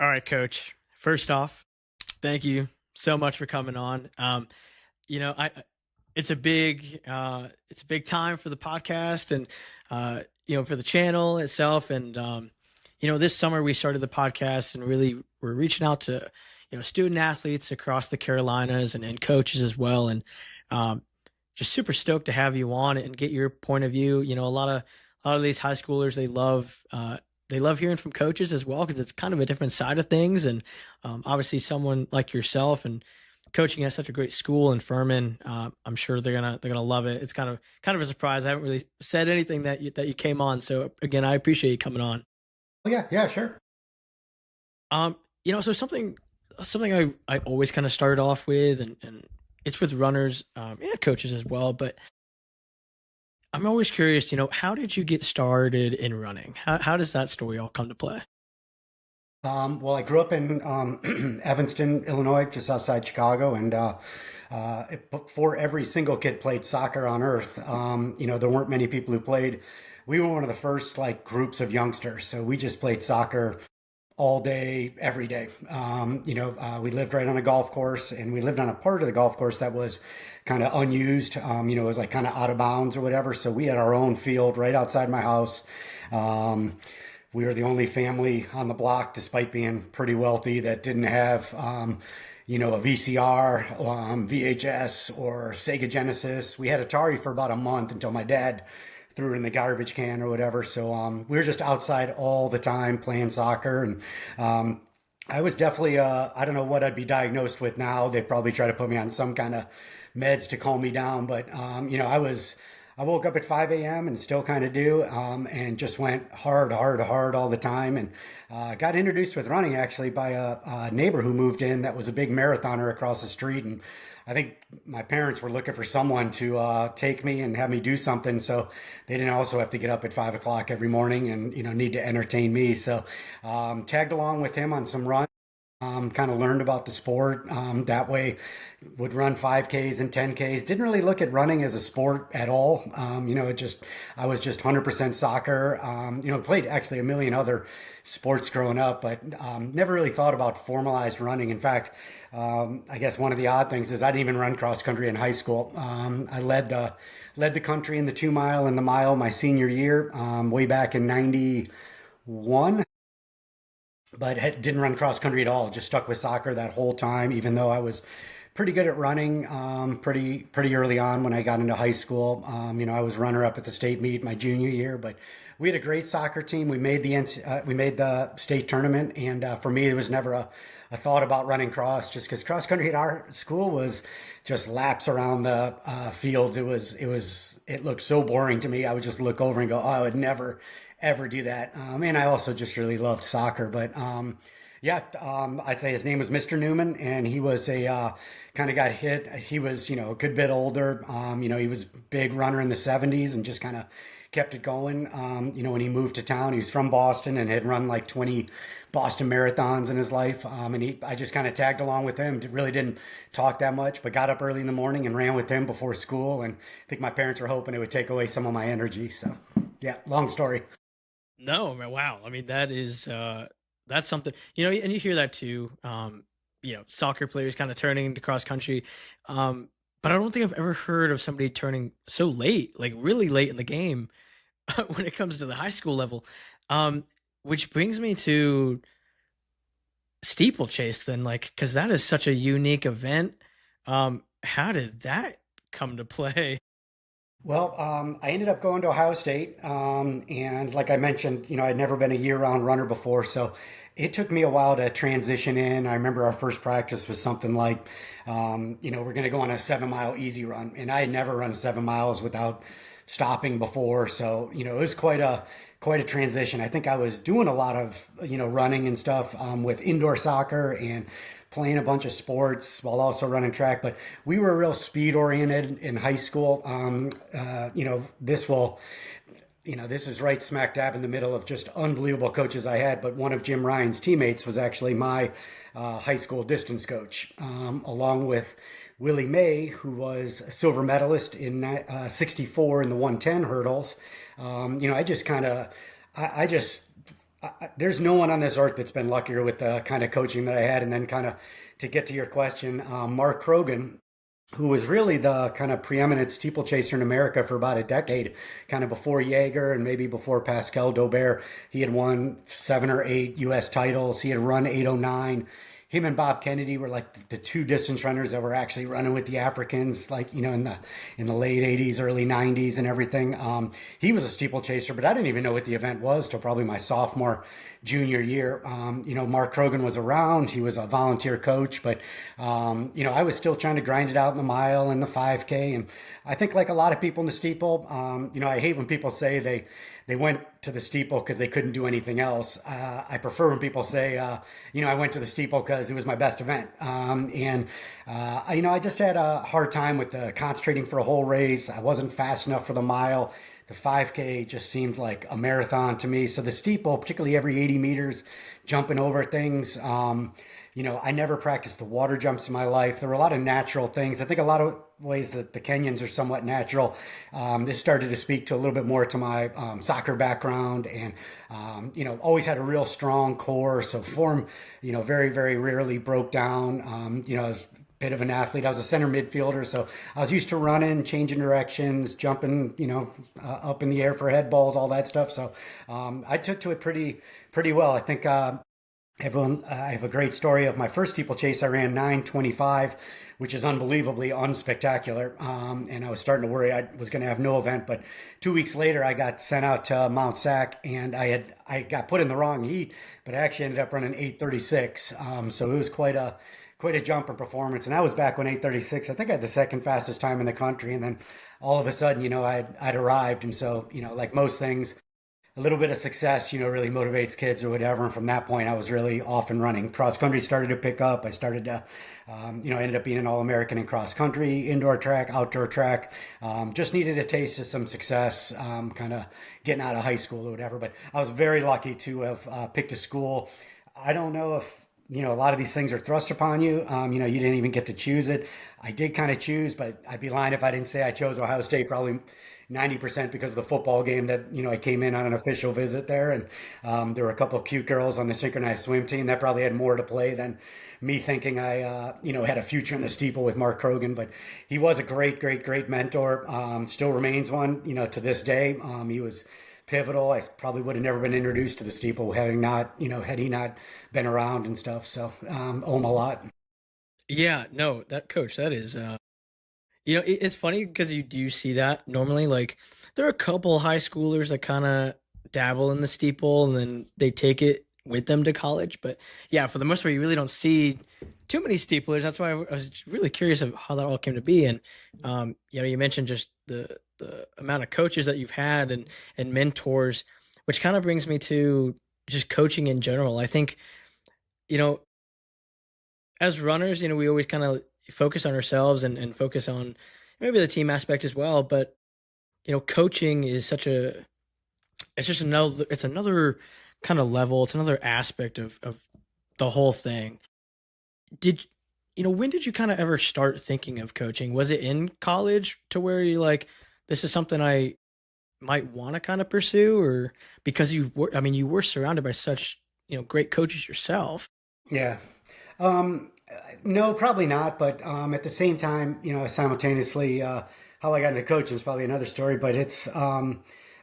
All right, Coach. First off, thank you so much for coming on. I it's a big time for the podcast and for the channel itself. And this summer we started the podcast and really we're reaching out to student athletes across the Carolinas and coaches as well. And just super stoked to have you on and get your point of view. A lot of these high schoolers they love hearing from coaches as well because it's kind of a different side of things. And obviously, someone like yourself and coaching at such a great school in Furman, I'm sure they're gonna love it. It's kind of a surprise. I haven't really said anything that you came on. So again, I appreciate you coming on. Oh, yeah, yeah, sure. So something I always kind of started off with, and it's with runners and coaches as well, but I'm always curious, how did you get started in running? How does that story all come to play? Well, I grew up in Evanston, Illinois, just outside Chicago, and before every single kid played soccer on Earth, there weren't many people who played. We were one of the first like groups of youngsters, so we just played soccer all day, every day. We lived right on a golf course, and we lived on a part of the golf course that was kind of unused. It was like kind of out of bounds or whatever. So we had our own field right outside my house. We were the only family on the block, despite being pretty wealthy, that didn't have, a VCR, VHS, or Sega Genesis. We had Atari for about a month until my dad threw it in the garbage can or whatever. So we were just outside all the time playing soccer. And I was definitely, I don't know what I'd be diagnosed with now. They'd probably try to put me on some kind of meds to calm me down. But, I woke up at 5 a.m. and still kind of do, and just went hard, hard, hard all the time. And got introduced with running actually by a neighbor who moved in that was a big marathoner across the street. And I think my parents were looking for someone to take me and have me do something, so they didn't also have to get up at 5 o'clock every morning and need to entertain me. So tagged along with him on some runs. Kind of learned about the sport that way. Would run 5Ks and 10Ks. Didn't really look at running as a sport at all. I was just 100% soccer. Played actually a million other sports growing up, but never really thought about formalized running. In fact, I guess one of the odd things is I didn't even run cross country in high school. I led the country in the 2 mile and the mile my senior year, way back in '91, but didn't run cross country at all. Just stuck with soccer that whole time, even though I was pretty good at running pretty early on when I got into high school. I was runner up at the state meet my junior year, but we had a great soccer team. We made the state tournament, and for me, there was never a thought about running cross, just because cross country at our school was just laps around the fields. It looked so boring to me. I would just look over and go, oh, I would never ever do that. And I also just really loved soccer. But yeah, I'd say his name was Mr. Newman, and he was a kind of got hit. He was, a good bit older. He was a big runner in the '70s and just kind of kept it going. When he moved to town, he was from Boston and had run like 20 Boston marathons in his life. I just kind of tagged along with him. Really didn't talk that much, but got up early in the morning and ran with him before school. And I think my parents were hoping it would take away some of my energy. So yeah, long story. No, man, wow. I mean, that's something, and you hear that too. Soccer players kind of turning into cross country. But I don't think I've ever heard of somebody turning so late, like really late in the game when it comes to the high school level. Which brings me to steeplechase then, like, because that is such a unique event. How did that come to play? Well, I ended up going to Ohio State, and like I mentioned, I'd never been a year-round runner before, so it took me a while to transition in. I remember our first practice was something like, we're going to go on a 7 mile easy run, and I had never run 7 miles without stopping before, so it was quite a transition. I think I was doing a lot of running and stuff with indoor soccer and playing a bunch of sports while also running track. But we were real speed oriented in high school. This is right smack dab in the middle of just unbelievable coaches I had. But one of Jim Ryan's teammates was actually my high school distance coach, along with Willie May, who was a silver medalist in '64 in the 110 hurdles. I just There's no one on this earth that's been luckier with the kind of coaching that I had. And then kind of to get to your question, Mark Krogan, who was really the kind of preeminent steeplechaser in America for about a decade, kind of before Jaeger and maybe before Pascal Daubert. He had won 7 or 8 U.S. titles. He had run 809. Him and Bob Kennedy were like the two distance runners that were actually running with the Africans, like in the late '80s, early '90s, and everything. He was a steeplechaser, but I didn't even know what the event was till probably my sophomore, junior year. Mark Krogan was around. He was a volunteer coach, but I was still trying to grind it out in the mile and the 5K. And I think, like a lot of people in the steeple, I hate when people say they went to the steeple because they couldn't do anything else. I prefer when people say, I went to the steeple because it was my best event. I just had a hard time with concentrating for a whole race. I wasn't fast enough for the mile. The 5K just seemed like a marathon to me. So the steeple, particularly every 80 meters, jumping over things. I never practiced the water jumps in my life. There were a lot of natural things. I think a lot of ways that the Kenyans are somewhat natural. This started to speak to a little bit more to my soccer background, and always had a real strong core. So form, very, very rarely broke down. I was bit of an athlete. I was a center midfielder, so I was used to running, changing directions, jumping, up in the air for head balls, all that stuff. So I took to it pretty well. I think I have a great story of my first steeplechase. I ran 9:25, which is unbelievably unspectacular. And I was starting to worry I was going to have no event. But 2 weeks later, I got sent out to Mount Sac, and I got put in the wrong heat, but I actually ended up running 8:36. So it was quite a jump in performance. And that was back when 8:36, I think I had the second fastest time in the country. And then all of a sudden, I'd arrived. And so, like most things, a little bit of success, really motivates kids or whatever. And from that point, I was really off and running. Cross country started to pick up. I started to, ended up being an All-American in cross country, indoor track, outdoor track. Just needed a taste of some success, kind of getting out of high school or whatever. But I was very lucky to have picked a school. I don't know if a lot of these things are thrust upon you. You didn't even get to choose it. I did kind of choose, but I'd be lying if I didn't say I chose Ohio State probably 90% because of the football game that, I came in on an official visit there. And there were a couple of cute girls on the synchronized swim team that probably had more to play than me thinking I, had a future in the steeple with Mark Krogan. But he was a great, great, great mentor. Still remains one, to this day. He was pivotal. I probably would have never been introduced to the steeple having not, had he not been around and stuff. So owe him a lot. Yeah, no, that coach, that is, it's funny because you do see that normally. Like, there are a couple high schoolers that kind of dabble in the steeple and then they take it with them to college. But yeah, for the most part, you really don't see too many steeplers. That's why I was really curious of how that all came to be. And, you mentioned just the amount of coaches that you've had and mentors, which kind of brings me to just coaching in general. I think, you know, as runners, we always kind of focus on ourselves and focus on maybe the team aspect as well. But, coaching is it's another kind of level. It's another aspect of the whole thing. Did, when did you kind of ever start thinking of coaching? Was it in college to where you like, this is something I might want to kind of pursue, or because you were surrounded by such, great coaches yourself? Yeah. Um, no, probably not. But at the same time, simultaneously, how I got into coaching is probably another story. But it's, I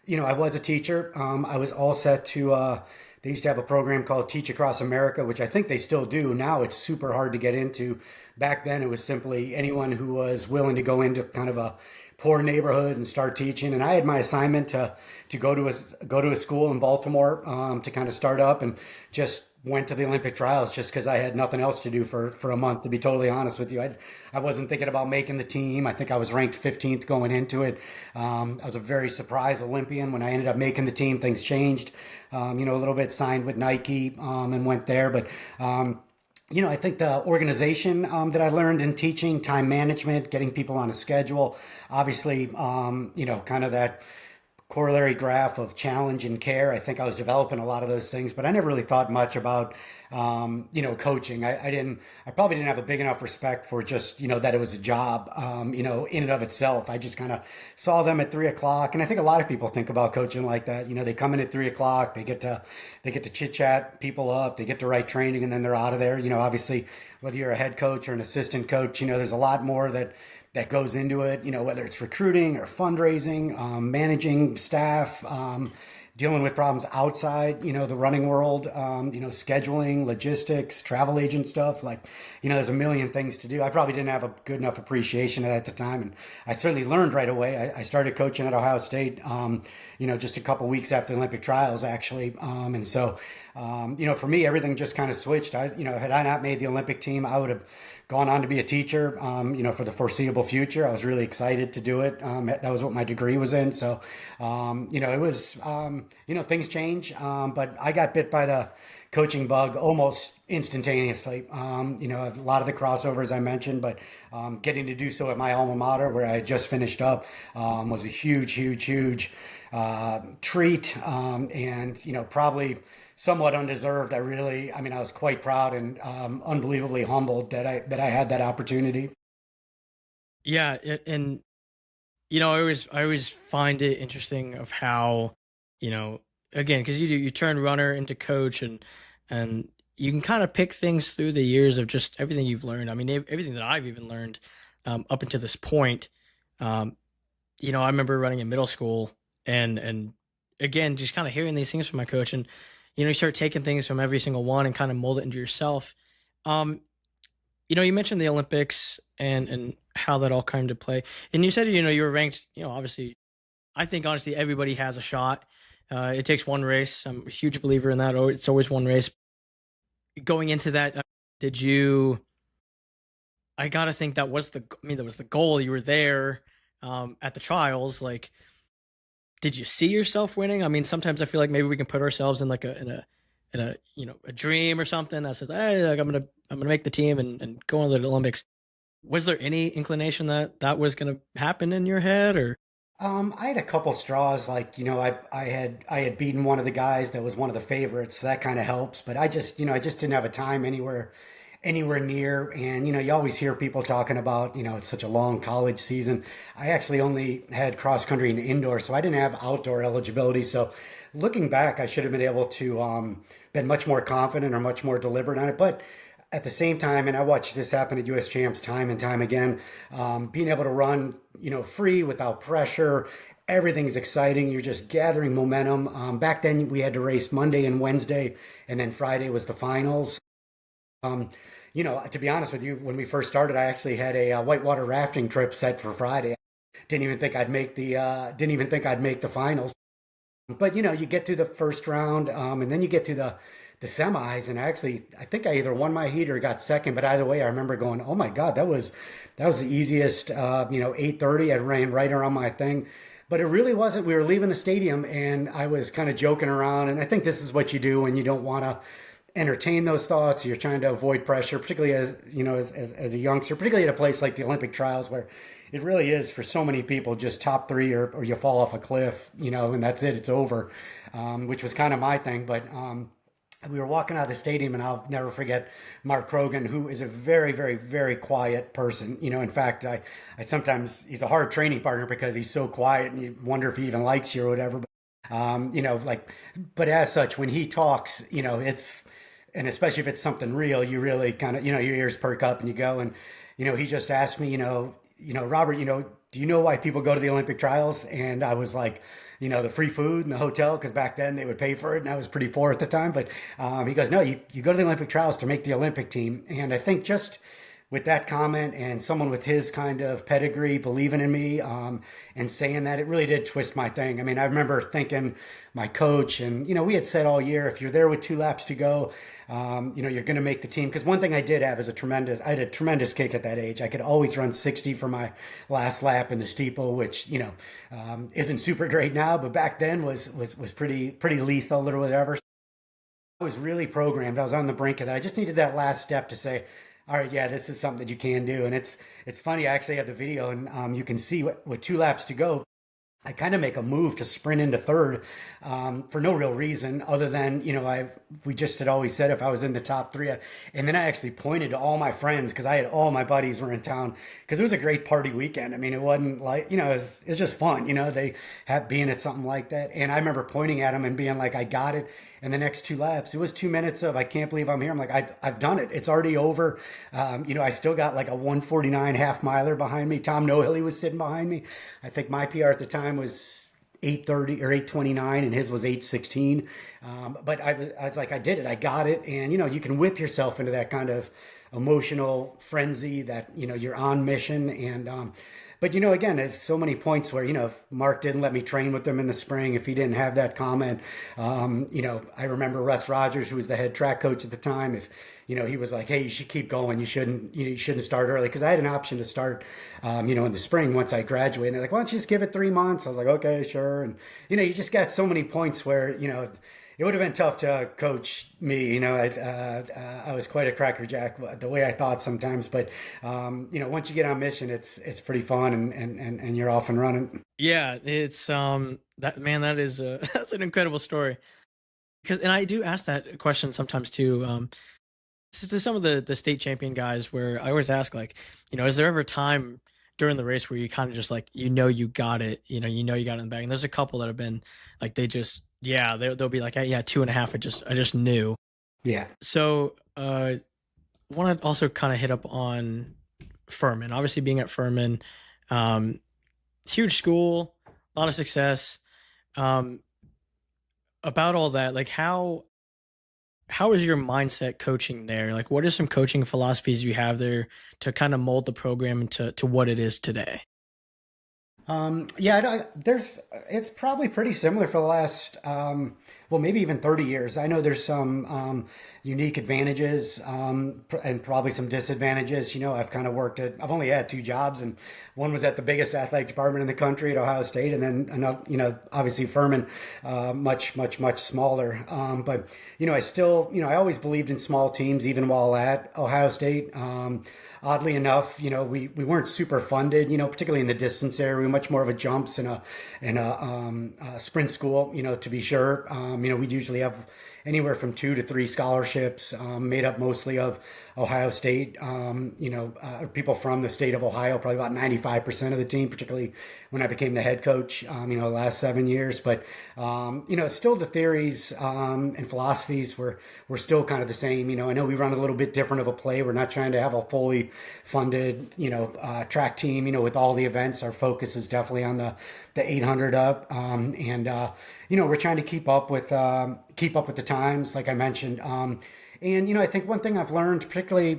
was a teacher. I was all set to. They used to have a program called Teach Across America, which I think they still do. Now it's super hard to get into. Back then, it was simply anyone who was willing to go into kind of a poor neighborhood and start teaching. And I had my assignment to go to a school in Baltimore to kind of start up, and just went to the Olympic trials just because I had nothing else to do for a month. To be totally honest with you, I wasn't thinking about making the team. I think I was ranked 15th going into it. I was a very surprised Olympian. When I ended up making the team, things changed. A little bit, signed with Nike and went there, but. I think the organization that I learned in teaching, time management, getting people on a schedule, obviously, kind of that corollary graph of challenge and care. I think I was developing a lot of those things, but I never really thought much about, coaching. I probably didn't have a big enough respect for just, that it was a job, in and of itself. I just kind of saw them at 3 o'clock. And I think a lot of people think about coaching like that. They come in at 3 o'clock, they get to chit chat people up, they get to write training, and then they're out of there. Obviously, whether you're a head coach or an assistant coach, there's a lot more that goes into it, whether it's recruiting or fundraising, managing staff, dealing with problems outside, the running world, scheduling, logistics, travel agent stuff. Like, there's a million things to do. I probably didn't have a good enough appreciation of that at the time. And I certainly learned right away. I started coaching at Ohio State, just a couple weeks after the Olympic trials, actually. For me, everything just kind of switched. Had I not made the Olympic team, I would have gone on to be a teacher, for the foreseeable future. I was really excited to do it. That was what my degree was in. So, it was, things change. But I got bit by the coaching bug almost instantaneously. A lot of the crossovers I mentioned, but getting to do so at my alma mater, where I had just finished up, was a huge, huge, huge treat. And, probably somewhat undeserved. I was quite proud and unbelievably humbled that I had that opportunity. Yeah, and I always find it interesting of how, again, because you turn runner into coach, and you can kind of pick things through the years of just everything you've learned. I mean, everything that I've even learned up until this point. Um, I remember running in middle school, and again, just kind of hearing these things from my coach, and you start taking things from every single one and kind of mold it into yourself. Um, you mentioned the Olympics and how that all came to play, and you said you were ranked. Obviously, I think honestly everybody has a shot. It takes one race. I'm a huge believer in that. Oh, it's always one race. Going into that, did you? I gotta think that was the. I mean, that was the goal. You were there at the trials. Like, did you see yourself winning? I mean, sometimes I feel like maybe we can put ourselves in like a a dream or something that says, hey, like I'm gonna make the team and go on to the Olympics. Was there any inclination that that was gonna happen in your head, or? I had a couple straws, like, I had beaten one of the guys that was one of the favorites, so that kind of helps. But I just didn't have a time anywhere near. And you always hear people talking about, it's such a long college season. I actually only had cross country and indoor, so I didn't have outdoor eligibility. So looking back, I should have been able to been much more confident or much more deliberate on it. But at the same time, and I watched this happen at US Champs time and time again, being able to run, free without pressure, everything's exciting. You're just gathering momentum. Back then, we had to race Monday and Wednesday, and then Friday was the finals. Um, to be honest with you, when we first started, I actually had a whitewater rafting trip set for Friday. Didn't even think I'd make the finals. But you get through the first round, and then you get to the semis, and I think I either won my heat or got second. But either way, I remember going, "Oh my God, that was the easiest." 8:30. I ran right around my thing, but it really wasn't. We were leaving the stadium, and I was kind of joking around. And I think this is what you do when you don't want to entertain those thoughts. You're trying to avoid pressure, particularly as a youngster, particularly at a place like the Olympic trials where it really is for so many people just top three or you fall off a cliff, and that's it. It's over, which was kind of my thing. But we were walking out of the stadium, and I'll never forget Mark Krogan, who is a very, very, very quiet person. In fact, I sometimes he's a hard training partner because he's so quiet, and you wonder if he even likes you or whatever. But as such, when he talks, and especially if it's something real, you really kind of, your ears perk up and you go. And, he just asked me, Robert, do you know why people go to the Olympic trials? And I was like, the free food and the hotel, because back then they would pay for it, and I was pretty poor at the time. But he goes, no, you go to the Olympic trials to make the Olympic team. And I think just with that comment and someone with his kind of pedigree believing in me, and saying that, it really did twist my thing. I mean, I remember thinking my coach, and we had said all year, if you're there with 2 laps to go, you're going to make the team. Because one thing I did have is I had a tremendous kick at that age. I could always run 60 for my last lap in the steeple, which isn't super great now, but back then was pretty lethal or whatever. I was really programmed. I was on the brink of that. I just needed that last step to say, all right, yeah, this is something that you can do. And it's funny. I actually have the video, and you can see with 2 laps to go. I kind of make a move to sprint into third for no real reason other than, we just had always said if I was in the top three. And then I actually pointed to all my friends because I had all my buddies were in town because it was a great party weekend. I mean, it wasn't like, it was just fun, they had being at something like that. And I remember pointing at them and being like, I got it. And the next 2 laps, it was 2 minutes of, I can't believe I'm here. I'm like, I've done it. It's already over. I still got like a 149 half miler behind me. Tom Nohilly was sitting behind me. I think my PR at the time was 8:30 or 8:29 and his was 8:16. But I was like, I did it. I got it. And, you can whip yourself into that kind of emotional frenzy that, you're on mission. And, but again, there's so many points where if Mark didn't let me train with them in the spring, if he didn't have that comment, I remember Russ Rogers, who was the head track coach at the time. If he was like, "Hey, you should keep going. You shouldn't start early," because I had an option to start, in the spring once I graduated. And they're like, "Why don't you just give it 3 months?" I was like, "Okay, sure." And you just got so many points where it would have been tough to coach me. I was quite a crackerjack the way I thought sometimes. But once you get on mission, it's pretty fun, and you're off and running. Yeah, it's that man, that is that's an incredible story. Because and I do ask that question sometimes too. To some of the state champion guys, where I always ask like, is there ever a time during the race where you kind of just like you got it, you got it in the bag? And there's a couple that have been like they just they'll be like, yeah, 2.5. I just knew. Yeah. So want to also kind of hit up on Furman. Obviously, being at Furman, um, huge school, a lot of success. Um, about all that, like how is your mindset coaching there? Like, what are some coaching philosophies you have there to kind of mold the program into to what it is today? Yeah, it's probably pretty similar for the last, well, maybe even 30 years. I know there's some unique advantages and probably some disadvantages. I've only had two jobs, and one was at the biggest athletic department in the country at Ohio State, and then another, obviously Furman, much, much, much smaller. But, I still, I always believed in small teams, even while at Ohio State. Oddly enough, we weren't super funded, particularly in the distance area. We were much more of a jumps and a sprint school, to be sure. We'd usually have anywhere from 2 to 3 scholarships, made up mostly of Ohio State, people from the state of Ohio, probably about 95% of the team, particularly when I became the head coach, the last 7 years. But, still the theories and philosophies were still kind of the same. I know we run a little bit different of a play. We're not trying to have a fully funded, track team, with all the events. Our focus is definitely on the 800 up. We're trying to keep up with the times, like I mentioned. And I think one thing I've learned, particularly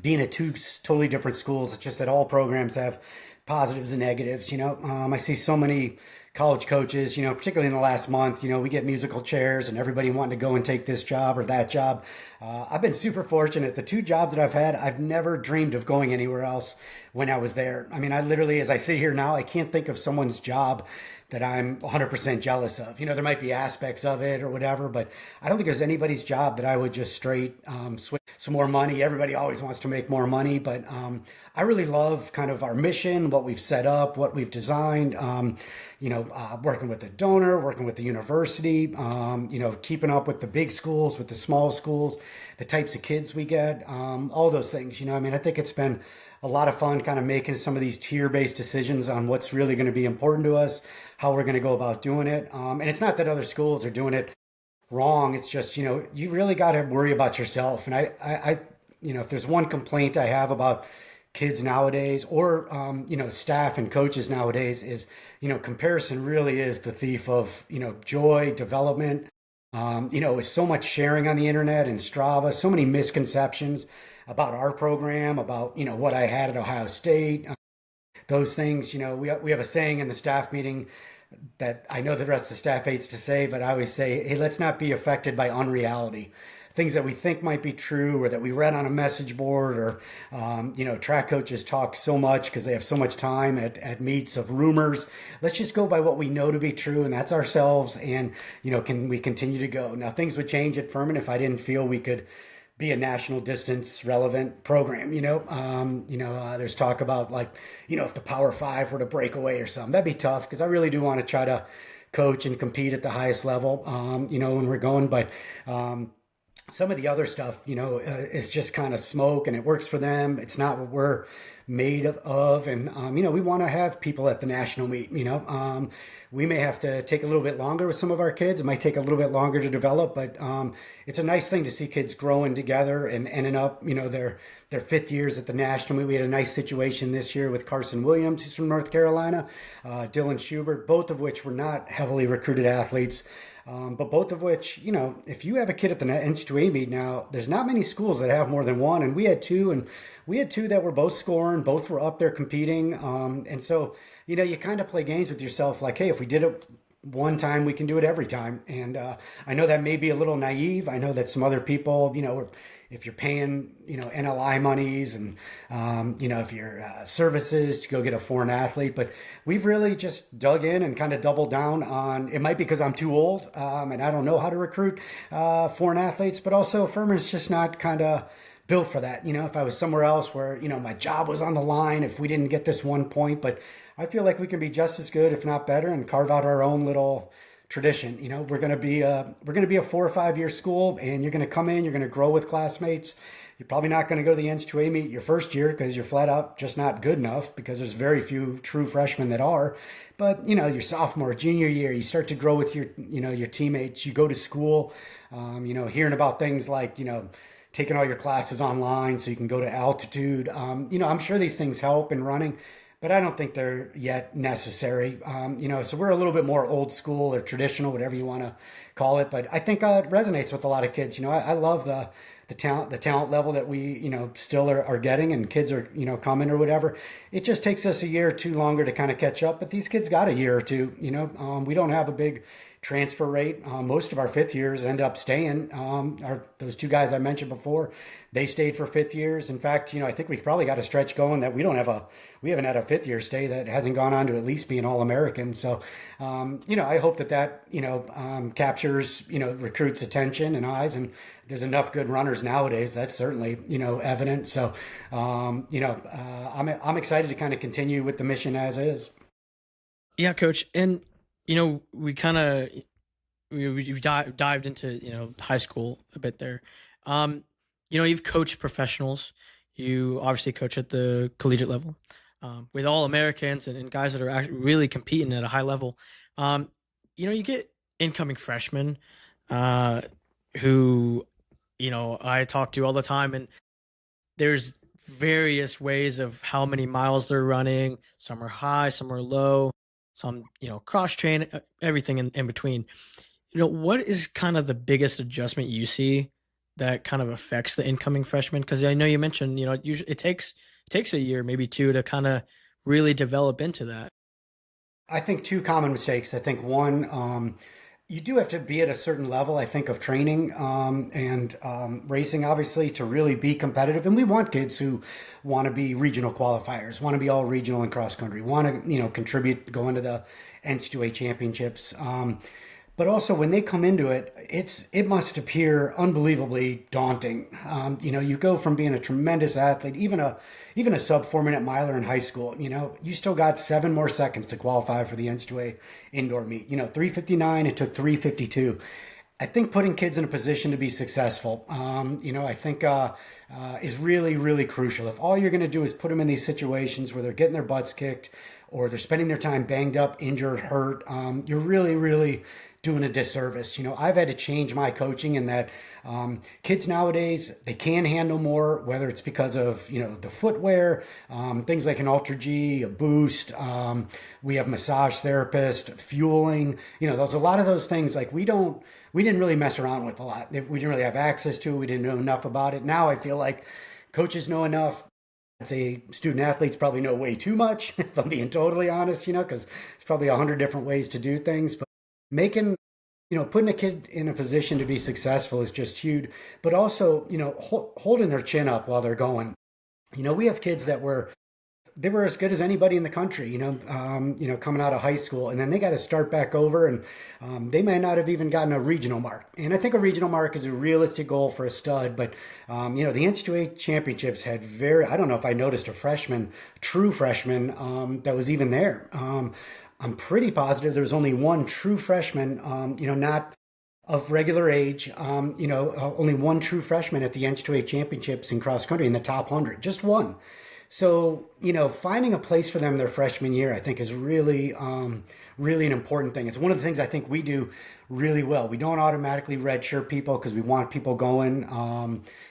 being at two totally different schools, it's just that all programs have positives and negatives. I see so many college coaches, particularly in the last month, we get musical chairs and everybody wanting to go and take this job or that job. I've been super fortunate. The two jobs that I've had, I've never dreamed of going anywhere else when I was there. I mean, I literally, as I sit here now, I can't think of someone's job that I'm 100% jealous of. There might be aspects of it or whatever, but I don't think there's anybody's job that I would just straight switch some more money. Everybody always wants to make more money, but I really love kind of our mission, what we've set up, what we've designed, working with the donor, working with the university, keeping up with the big schools, with the small schools, the types of kids we get, all those things. I think it's been a lot of fun kind of making some of these tier-based decisions on what's really going to be important to us, how we're going to go about doing it. And it's not that other schools are doing it wrong. It's just, you really got to worry about yourself. And if there's one complaint I have about kids nowadays or, staff and coaches nowadays is, comparison really is the thief of, joy, development. With so much sharing on the internet and Strava, so many misconceptions about our program, about, what I had at Ohio State, those things. We have a saying in the staff meeting that I know the rest of the staff hates to say, but I always say, hey, let's not be affected by unreality. Things that we think might be true or that we read on a message board or, track coaches talk so much because they have so much time at meets of rumors. Let's just go by what we know to be true, and that's ourselves. And, can we continue to go? Now, things would change at Furman if I didn't feel we could be a national distance relevant program. There's talk about like, if the Power Five were to break away or something, that'd be tough because I really do want to try to coach and compete at the highest level. When we're going, but some of the other stuff, is just kind of smoke and it works for them. It's not what we're made of. And, we want to have people at the national meet, we may have to take a little bit longer with some of our kids. It might take a little bit longer to develop, but it's a nice thing to see kids growing together and ending up, their fifth years at the national meet. We had a nice situation this year with Carson Williams, who's from North Carolina, Dylan Schubert, both of which were not heavily recruited athletes. But both of which, if you have a kid at the NC2A meet now, there's not many schools that have more than one. And we had two that were both scoring, both were up there competing. And so, you kind of play games with yourself like, hey, if we did it one time, we can do it every time. And I know that may be a little naive. I know that some other people, if you're paying, NLI monies and, if your services to go get a foreign athlete, but we've really just dug in and kind of doubled down on, it might be because I'm too old and I don't know how to recruit foreign athletes, but also Furman's just not kind of built for that. If I was somewhere else where, my job was on the line, if we didn't get this one point, but I feel like we can be just as good, if not better, and carve out our own little tradition. We're going to be a 4 or 5 year school, and you're going to come in, you're going to grow with classmates. You're probably not going to go to the NC2A meet your first year because you're flat out just not good enough, because there's very few true freshmen that are. But your sophomore, junior year, you start to grow with your teammates. You go to school, hearing about things like taking all your classes online so you can go to altitude. I'm sure these things help in running, but I don't think they're yet necessary. So we're a little bit more old school or traditional, whatever you want to call it. But I think it resonates with a lot of kids. I love the talent level that we, still are getting, and kids are, coming or whatever. It just takes us a year or two longer to kind of catch up. But these kids got a year or two. We don't have a big transfer rate. Most of our fifth years end up staying. Those two guys I mentioned before, they stayed for fifth years. In fact, I think we probably got a stretch going that we haven't had a fifth year stay that hasn't gone on to at least be an All-American. So, I hope that captures, recruits' attention and eyes, and there's enough good runners nowadays. That's certainly, evident. So, I'm excited to kind of continue with the mission as is. Yeah, coach. And, we kind of, we dived into, high school a bit there. Um, you've coached professionals. You obviously coach at the collegiate level with all Americans and guys that are actually really competing at a high level. Um, you get incoming freshmen uh, who, I talk to all the time, and there's various ways of how many miles they're running. Some are high, some are low, some, cross train, everything in between. What is kind of the biggest adjustment you see that kind of affects the incoming freshman? Because I know you mentioned, usually it takes a year, maybe two, to kind of really develop into that. I think two common mistakes. I think one, you do have to be at a certain level, I think, of training and racing, obviously, to really be competitive. And we want kids who want to be regional qualifiers, want to be all regional in cross country, want to, contribute, go into the NCAA championships. But also when they come into it, it must appear unbelievably daunting. You go from being a tremendous athlete, even a sub 4 minute miler in high school. You still got 7 more seconds to qualify for the NCAA indoor meet. 3:59, it took 3:52. I think putting kids in a position to be successful, I think is really, really crucial. If all you're going to do is put them in these situations where they're getting their butts kicked or they're spending their time banged up, injured, hurt, you're really, really doing a disservice. I've had to change my coaching in that kids nowadays, they can handle more, whether it's because of, the footwear, things like an Ultra G, a boost. We have massage therapist, fueling, there's a lot of those things like we didn't really mess around with a lot. We didn't really have access to it. We didn't know enough about it. Now I feel like coaches know enough. I'd say student athletes probably know way too much, if I'm being totally honest, because there's probably 100 different ways to do things. But making, putting a kid in a position to be successful is just huge. But also, holding their chin up while they're going. We have kids that were they were as good as anybody in the country, coming out of high school, and then they got to start back over, and they may not have even gotten a regional mark. And I think a regional mark is a realistic goal for a stud, but the NCAA championships had I don't know if I noticed a freshman, true freshman, that was even there. I'm pretty positive there was only one true freshman, not of regular age, only one true freshman at the NCAA championships in cross country in the top 100, just one. So, finding a place for them their freshman year, I think is really, really an important thing. It's one of the things I think we do really well. We don't automatically redshirt people because we want people going.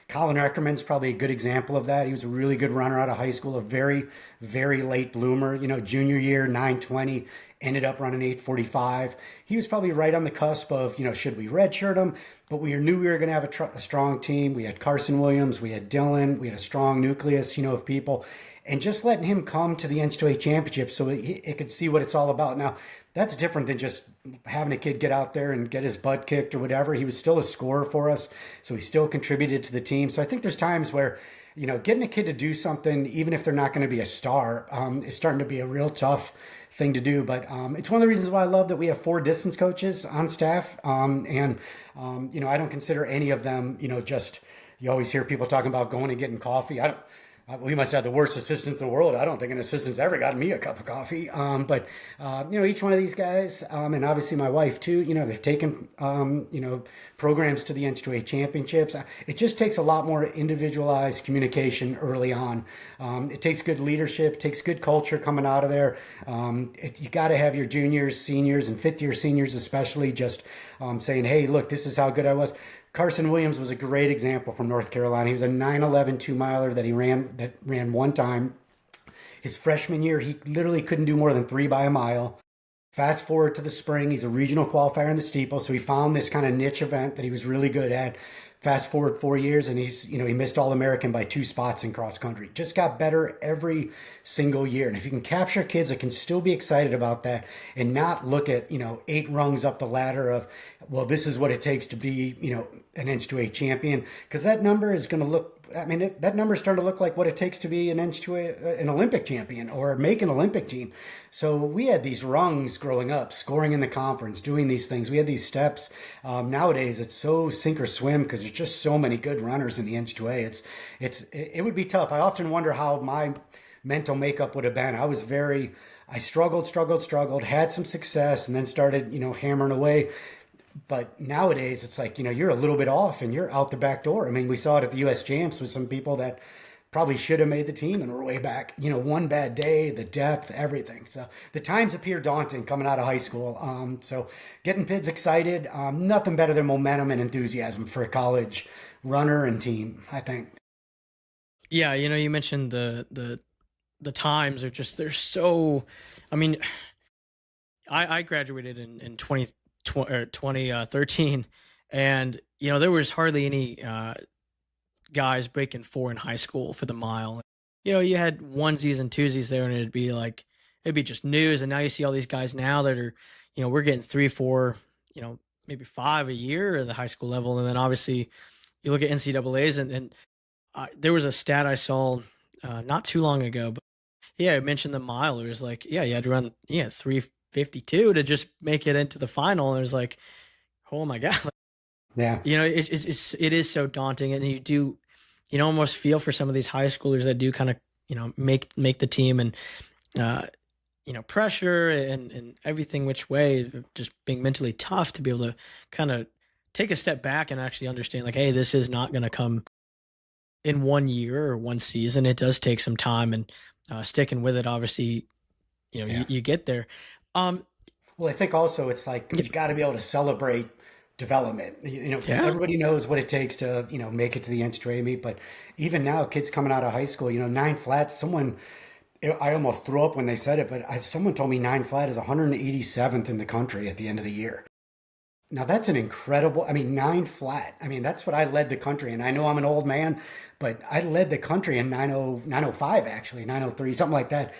Colin Eckerman's probably a good example of that. He was a really good runner out of high school, a very, very late bloomer. Junior year, 9:20, ended up running 8:45. He was probably right on the cusp of, should we redshirt him? But we knew we were going to have a strong team. We had Carson Williams, we had Dylan, we had a strong nucleus, of people. And just letting him come to the NCAA championship so it could see what it's all about. Now, that's different than just having a kid get out there and get his butt kicked or whatever. He was still a scorer for us, so he still contributed to the team. So I think there's times where, getting a kid to do something, even if they're not going to be a star, is starting to be a real tough thing to do. But it's one of the reasons why I love that we have 4 distance coaches on staff. I don't consider any of them, just, you always hear people talking about going and getting coffee. We must have the worst assistants in the world. I don't think an assistant's ever gotten me a cup of coffee. But each one of these guys, and obviously my wife too, they've taken, programs to the NCAA championships. It just takes a lot more individualized communication early on. It takes good leadership, it takes good culture coming out of there. You got to have your juniors, seniors, and fifth year seniors especially just saying, hey, look, this is how good I was. Carson Williams was a great example from North Carolina. He was a 9:11 2-miler that ran one time. His freshman year, he literally couldn't do more than 3 by a mile. Fast forward to the spring, he's a regional qualifier in the steeple, so he found this kind of niche event that he was really good at. Fast forward 4 years, and he missed All-American by 2 spots in cross country. Just got better every single year. And if you can capture kids that can still be excited about that and not look at, 8 rungs up the ladder of, well, this is what it takes to be, an NCAA champion, because that number is going to look, that number is starting to look like what it takes to be an NCAA, an Olympic champion or make an Olympic team. So we had these rungs growing up, scoring in the conference, doing these things. We had these steps. Nowadays, it's so sink or swim because there's just so many good runners in the NCAA. It would be tough. I often wonder how my mental makeup would have been. I struggled, had some success, and then started, hammering away. But nowadays, it's like, you're a little bit off and you're out the back door. I mean, we saw it at the U.S. Champs with some people that probably should have made the team and were way back. One bad day, the depth, everything. So the times appear daunting coming out of high school. So getting kids excited, nothing better than momentum and enthusiasm for a college runner and team, I think. Yeah, you mentioned the times are just they're so. I mean, I graduated in 2013, and there was hardly any guys breaking 4 in high school for the mile. You had onesies and twosies there, and it'd be just news. And now you see all these guys now that are, we're getting 3, 4, maybe 5 a year at the high school level. And then obviously you look at NCAA's, and there was a stat I saw not too long ago, but yeah, I mentioned the mile. It was like, yeah, you had to run 3:52 to just make it into the final. And it was like, oh my god, Yeah. it is so daunting, and you do, almost feel for some of these high schoolers that do kind of, make the team, and pressure and everything which way, just being mentally tough to be able to kind of take a step back and actually understand, like, hey, this is not going to come in 1 year or 1 season. It does take some time, and sticking with it, obviously, Yeah. you get there. Um, Well, I think also it's like you got to be able to celebrate development. yeah, Everybody knows what it takes to, make it to the NCAA meet, but even now, kids coming out of high school, 9 flats, I almost threw up when they said it, but someone told me 9 flat is 187th in the country at the end of the year. Now that's an incredible, 9 flat. That's what I led the country. And I know I'm an old man, but I led the country in 905, actually, 903, something like that.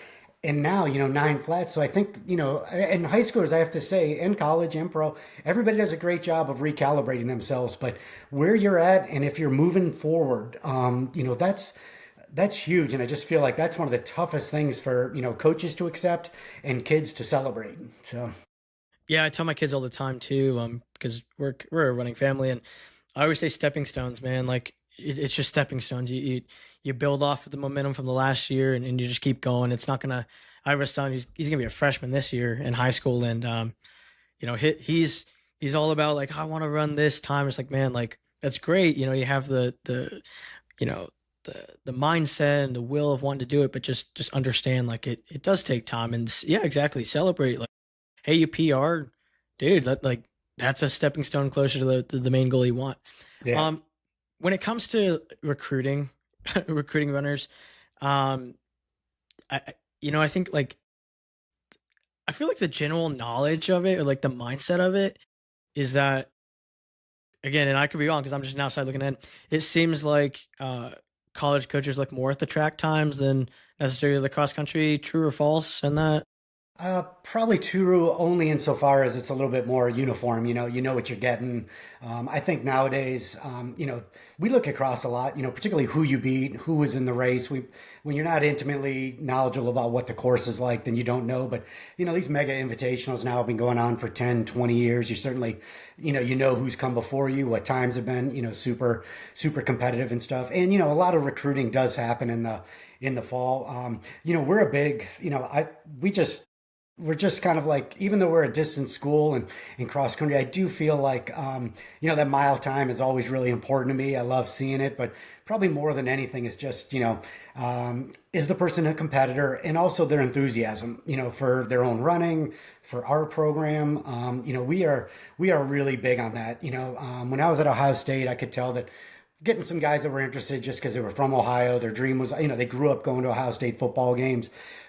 And now, 9 flats. So I think, and high schoolers, I have to say, in college and pro, everybody does a great job of recalibrating themselves. But where you're at, and if you're moving forward, that's huge, and I just feel like that's one of the toughest things for, coaches to accept and kids to celebrate. So, Yeah, I tell my kids all the time too, because we're a running family, and I always say stepping stones, man. Like it's just stepping stones. You build off of the momentum from the last year, and you just keep going. It's not gonna. I have a son. He's gonna be a freshman this year in high school, and he's all about like I want to run this time. It's like, man, like that's great. You have the you know the mindset and the will of wanting to do it, but just understand like it does take time, and yeah, exactly. Celebrate like, hey, you PR, dude. That's a stepping stone closer to the main goal you want. yeah. Um, when it comes to recruiting, recruiting runners, um, I think like I feel like the general knowledge of it or like the mindset of it is that again, and I could be wrong because I'm just an outside looking in. It seems like college coaches look more at the track times than necessarily the cross country. True or false? And that. Probably true only insofar as it's a little bit more uniform. You know what you're getting. I think nowadays, we look across a lot. Particularly who you beat, who was in the race. When you're not intimately knowledgeable about what the course is like, then you don't know. But these mega invitationals now have been going on for 10, 20 years. You certainly, you know who's come before you, what times have been, super, super competitive and stuff. And a lot of recruiting does happen in the fall. We're a big, we're just kind of like, even though we're a distance school and in cross country, I do feel like, that mile time is always really important to me. I love seeing it, but probably more than anything is just, is the person a competitor, and also their enthusiasm, for their own running, for our program. We are really big on that. When I was at Ohio State, I could tell that getting some guys that were interested just because they were from Ohio. Their dream was, they grew up going to Ohio State football games.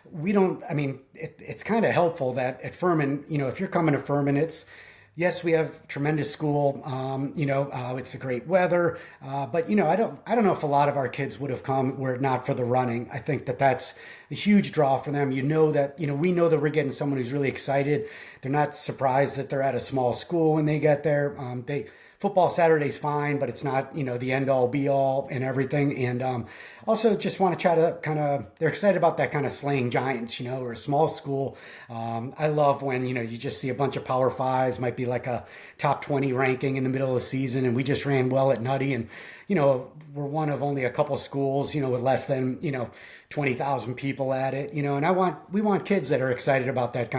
We don't, I mean, it's kind of helpful that at Furman, if you're coming to Furman, yes, we have tremendous school. It's a great weather. But I don't know if a lot of our kids would have come were it not for the running. I think that that's a huge draw for them. We know that we're getting someone who's really excited. They're not surprised that they're at a small school when they get there. Football Saturday's fine, but it's not, the end all be all and everything. And also just want to try to they're excited about that kind of slaying giants, or a small school. I love when, you just see a bunch of Power Fives, might be like a top 20 ranking in the middle of the season. And we just ran well at Nutty. And, we're one of only a couple schools, with less than, 20,000 people at it, and we want kids that are excited about that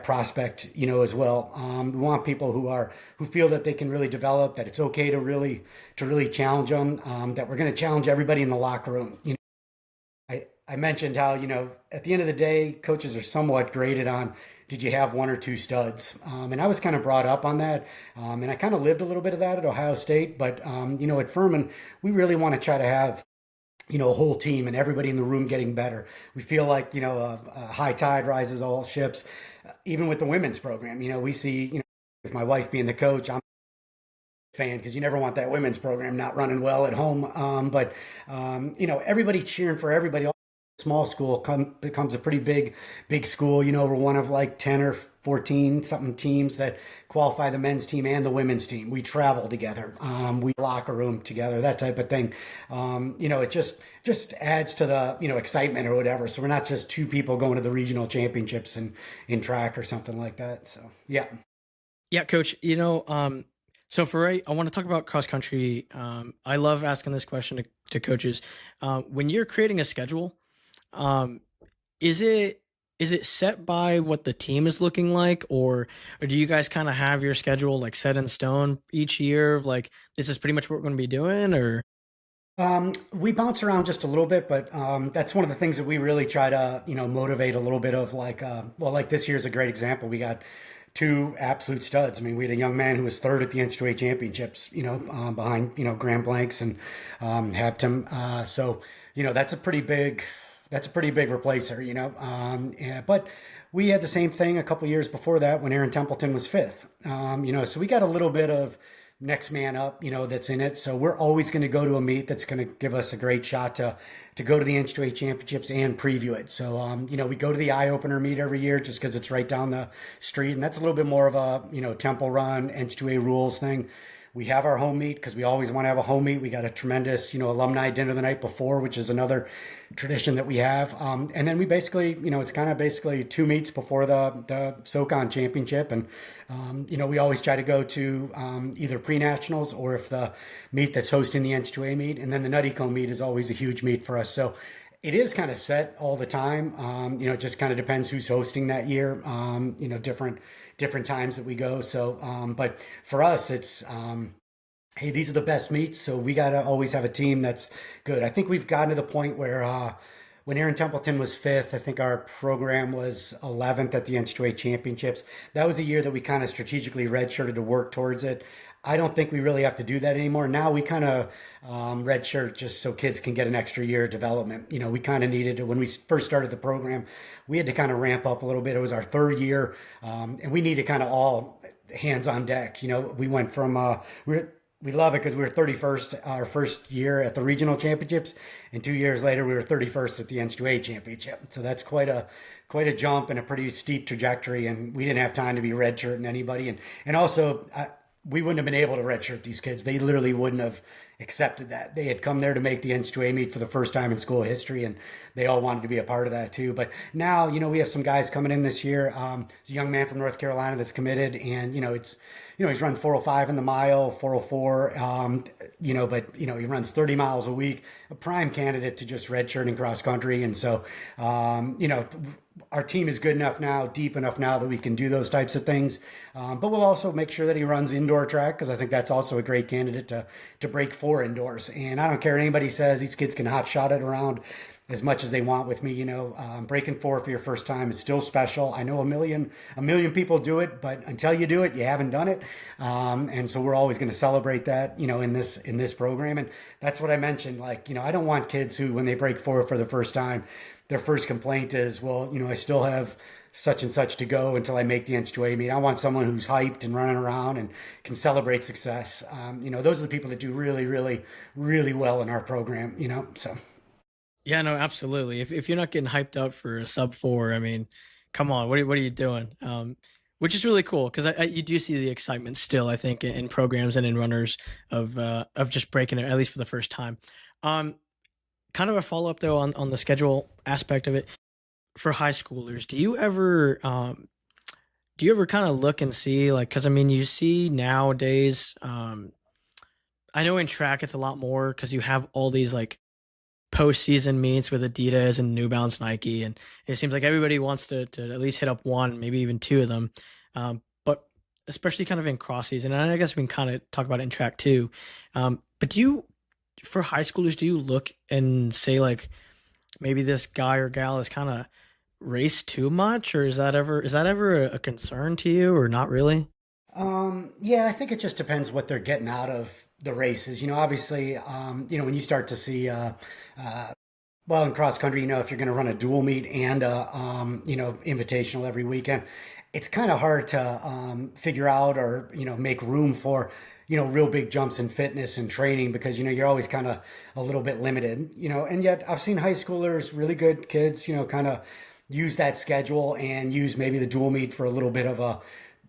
prospect, as well. We want people who feel that they can really develop, that it's okay to really challenge them, that we're going to challenge everybody in the locker room. I mentioned how, at the end of the day, coaches are somewhat graded on, did you have one or two studs? And I was kind of brought up on that. And I kind of lived a little bit of that at Ohio State. But, at Furman, we really want to try to have, a whole team and everybody in the room getting better. We feel like, a high tide rises all ships. Even with the women's program, we see, with my wife being the coach, I'm a fan because you never want that women's program not running well at home. But everybody cheering for everybody. Small school becomes a pretty big school. We're one of like 10 or 14 something teams that qualify, the men's team and the women's team. We travel together. We locker room together, that type of thing. It just adds to the, excitement or whatever. So we're not just two people going to the regional championships in track or something like that. So, yeah. Yeah, coach, so I want to talk about cross country. I love asking this question to coaches. When you're creating a schedule, um, is it set by what the team is looking like, or do you guys kind of have your schedule like set in stone each year of like this is pretty much what we're going to be doing, or We bounce around just a little bit, but that's one of the things that we really try to, motivate a little bit of like, like this year's a great example. We got two absolute studs. I mean, we had a young man who was third at the NCAA championships, behind, Graham Blanks and Hampton. So, that's a pretty big replacer, yeah, but we had the same thing a couple years before that when Aaron Templeton was fifth. So we got a little bit of next man up, that's in it. So we're always going to go to a meet that's going to give us a great shot to go to the NCAA championships and preview it. So, we go to the eye opener meet every year just because it's right down the street. And that's a little bit more of a, tempo run, NCAA rules thing. We have our home meet because we always want to have a home meet. We got a tremendous, alumni dinner the night before, which is another tradition that we have. And then we basically, it's kind of basically two meets before the SoCon championship. And, we always try to go to either pre-nationals or if the meet that's hosting the NCAA meet. And then the Nutty Cone meet is always a huge meet for us. So it is kind of set all the time. It just kind of depends who's hosting that year. Different times that we go. So, but for us, it's hey, these are the best meets, so we got to always have a team that's good. I think we've gotten to the point where when Aaron Templeton was fifth, I think our program was 11th at the NCAA championships. That was a year that we kind of strategically redshirted to work towards it. I don't think we really have to do that anymore. Now we kind of redshirt just so kids can get an extra year of development. We kind of needed to, when we first started the program, we had to kind of ramp up a little bit. It was our third year, and we needed kind of all hands on deck. We went from, we love it because we were 31st our first year at the regional championships, and 2 years later we were 31st at the NCAA championship. So that's quite a jump and a pretty steep trajectory. And we didn't have time to be redshirting anybody, and also we wouldn't have been able to redshirt these kids. They literally wouldn't have accepted that. They had come there to make the NCAA meet for the first time in school history, and they all wanted to be a part of that too. But now, we have some guys coming in this year. There's a young man from North Carolina that's committed, and he's run 405 in the mile, 404. But he runs 30 miles a week. A prime candidate to just redshirt in cross country, and so our team is good enough now, deep enough now that we can do those types of things. But we'll also make sure that he runs indoor track because I think that's also a great candidate to break four indoors. And I don't care what anybody says; these kids can hot shot it around as much as they want with me. Breaking four for your first time is still special. I know a million people do it, but until you do it, you haven't done it. And so we're always going to celebrate that, in this program. And that's what I mentioned. I don't want kids who, when they break four for the first time, their first complaint is, well, I still have such and such to go until I make the NCAA meet. I want someone who's hyped and running around and can celebrate success. Those are the people that do really, really, really well in our program, so. Yeah, no, absolutely. If you're not getting hyped up for a sub four, I mean, come on, what are you doing? Which is really cool because you do see the excitement still, I think, in programs and in runners of just breaking it at least for the first time. Kind of a follow up though on the schedule aspect of it for high schoolers. Do you ever kind of look and see because I mean you see nowadays. I know in track it's a lot more because you have all these postseason meets with Adidas and New Balance, Nike, and it seems like everybody wants to at least hit up one, maybe even two of them. But especially kind of in cross season, and I guess we can kind of talk about it in track too. But for high schoolers, do you look and say maybe this guy or gal is kind of raced too much, or is that ever a concern to you, or not really? Yeah, I think it just depends what they're getting out of the races. Obviously, when you start to see, well, in cross country, if you're going to run a dual meet and invitational every weekend, it's kind of hard to figure out or make room for real big jumps in fitness and training because you're always kind of a little bit limited. And yet I've seen high schoolers, really good kids, kind of use that schedule and use maybe the dual meet for a little bit of a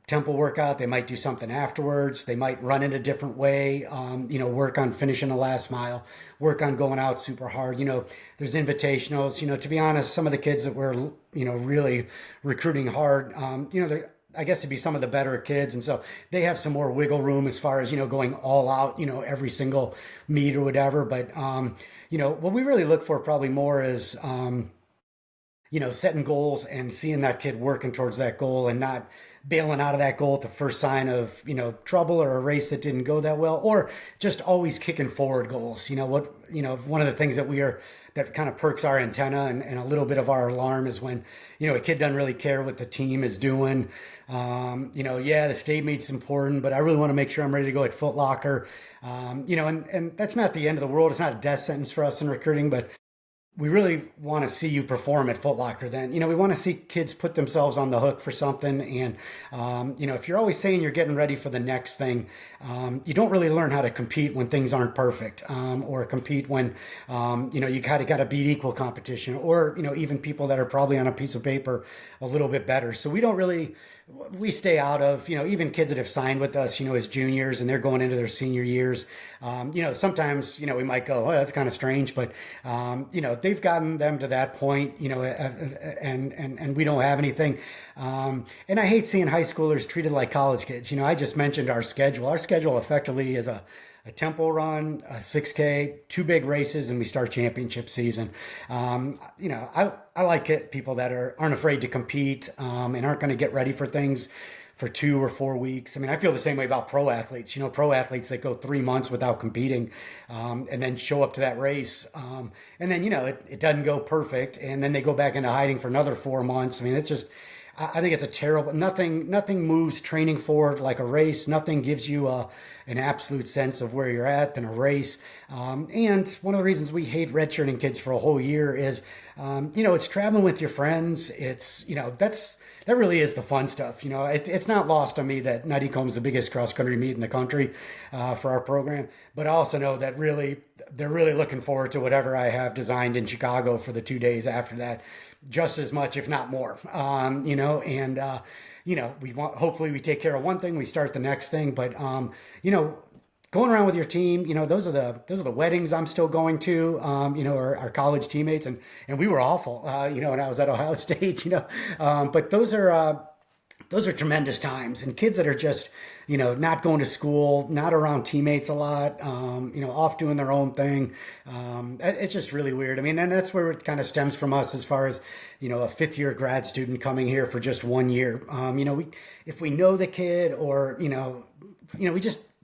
tempo workout. They might do something afterwards. They might run in a different way, work on finishing the last mile, work on going out super hard. There's invitationals. To be honest, some of the kids that we're, really recruiting hard, they're, I guess, to be some of the better kids. And so they have some more wiggle room as far as, going all out, every single meet or whatever. But, what we really look for probably more is, setting goals and seeing that kid working towards that goal and not bailing out of that goal at the first sign of, trouble or a race that didn't go that well, or just always kicking forward goals. One of the things that kind of perks our antenna and a little bit of our alarm is when, a kid doesn't really care what the team is doing. The state meet's important, but I really want to make sure I'm ready to go at Foot Locker. And that's not the end of the world. It's not a death sentence for us in recruiting, but we really want to see you perform at Foot Locker then. We want to see kids put themselves on the hook for something. And, if you're always saying you're getting ready for the next thing, you don't really learn how to compete when things aren't perfect, or compete when, you kind of got to beat equal competition or, even people that are probably on a piece of paper a little bit better. So we don't really we stay out of, even kids that have signed with us, as juniors and they're going into their senior years. Sometimes, we might go, oh, that's kind of strange, but, they've gotten them to that point, and we don't have anything. And I hate seeing high schoolers treated like college kids. I just mentioned our schedule. Our schedule effectively is a tempo run, a 6K, two big races, and we start championship season. I like it, people that aren't afraid to compete and aren't going to get ready for things for 2 or 4 weeks. I mean, I feel the same way about pro athletes. Pro athletes that go 3 months without competing and then show up to that race. And then, it doesn't go perfect. And then they go back into hiding for another 4 months. I mean, it's just, I think it's a terrible, nothing moves training forward like a race. Nothing gives you an absolute sense of where you're at than a race. And one of the reasons we hate redshirting kids for a whole year is, it's traveling with your friends. It's, that really is the fun stuff. It's not lost on me that Nuttycomb's the biggest cross country meet in the country for our program, but I also know that they're really looking forward to whatever I have designed in Chicago for the 2 days after that, just as much, if not more. Hopefully we take care of one thing, we start the next thing, but going around with your team, those are the weddings I'm still going to, our college teammates, and we were awful, when I was at Ohio State, but those are tremendous times, and kids that are just, not going to school, not around teammates a lot, off doing their own thing. It's just really weird. I mean, and that's where it kind of stems from us as far as, a fifth year grad student coming here for just 1 year. If we know the kid or,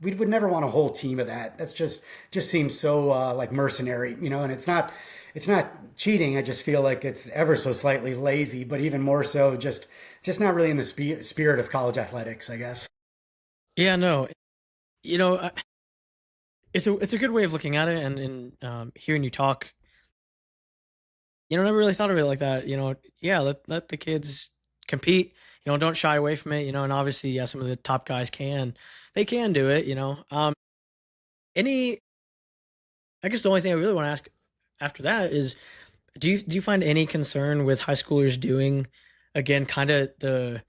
we would never want a whole team of that. That's just seems so like mercenary, and it's not cheating. I just feel like it's ever so slightly lazy, but even more so just not really in the spirit of college athletics, I guess. Yeah, no, you know, I- it's a good way of looking at it, and hearing you talk, I never really thought of it like that. Yeah, let the kids compete. Don't shy away from it. And obviously, yeah, some of the top guys they can do it. Any, I guess the only thing I really want to ask after that is, do you find any concern with high schoolers doing, again, kind of the,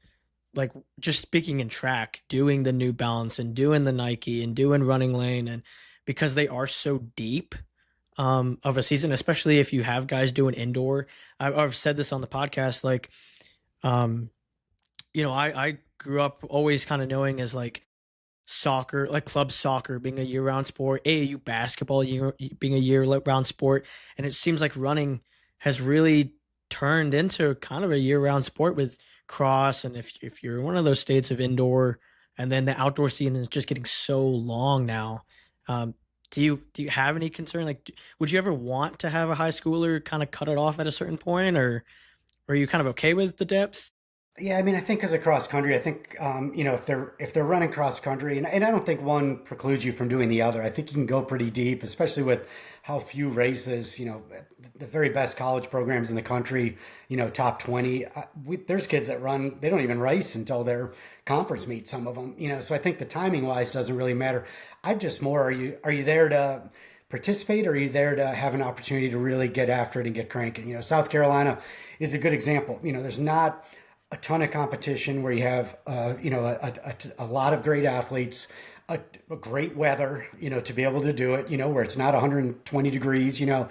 like, just speaking in track, doing the New Balance and doing the Nike and doing Running Lane, and because they are so deep of a season, especially if you have guys doing indoor. I've said this on the podcast, like, um, I grew up always kind of knowing as like soccer, like club soccer being a year-round sport, AAU basketball being a year-round sport, and it seems like running has really turned into kind of a year-round sport with cross. And if you're in one of those states of indoor, and then the outdoor season is just getting so long now, um, do you have any concern? Like, would you ever want to have a high schooler kind of cut it off at a certain point, or are you kind of okay with the depth? Yeah, I mean, I think as a cross country, I think if they're running cross country, and I don't think one precludes you from doing the other. I think you can go pretty deep, especially with how few races. The very best college programs in the country, top 20. There's kids that run; they don't even race until their conference meet. Some of them, So I think the timing wise doesn't really matter. I'm just more, are you there to participate, or are you there to have an opportunity to really get after it and get cranking? South Carolina is a good example. There's not a ton of competition where you have a lot of great athletes, a great weather, to be able to do it, where it's not 120 degrees, and